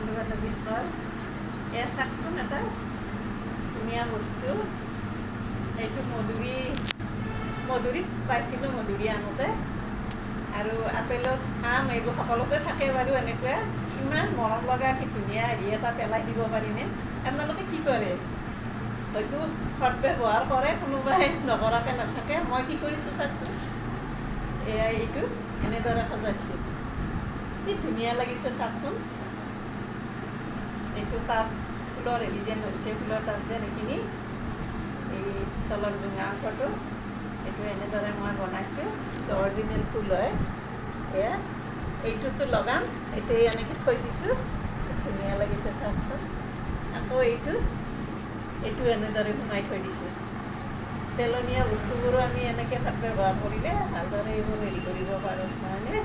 বন্ধু বান্ধৱীসকল এয়া চাওকচোন এটা ধুনীয়া বস্তু এইটো মধুৰিত পাইছিলোঁ মধুৰি আনোতে আৰু আপেলত আম এইবোৰ সকলোতে থাকে বাৰু এনেকুৱা ইমান মৰম লগা কি ধুনীয়া হেৰি এটা পেলাই দিব পাৰিনে আপোনালোকে কি কৰে হয়তো সৎ ব্যৱহাৰ কৰে কোনোবাই নকৰাকৈ নাথাকে মই কি কৰিছোঁ চাওকচোন এয়া এইটো এনেদৰে সজাইছোঁ কি ধুনীয়া লাগিছে চাওকচোন এইটো তাত ফুলৰ হেৰি যেন হৈছে ফুলৰ তাত যেন এইখিনি এই তলৰ জোঙা অংশটো এইটো এনেদৰে মই বনাইছোঁ অৰিজিনেল ফুল হয় এয়া এইটোতো লগাম এইটো এনেকৈ থৈ দিছোঁ ধুনীয়া লাগিছে চাওকচোন আকৌ এইটো এনেদৰে সোমাই থৈ দিছোঁ পেলনীয়া বস্তুবোৰো আমি এনেকৈ তাত ব্যৱহাৰ কৰিলে ভালদৰে এইবোৰ হেৰি কৰিব পাৰোঁ নহয়নে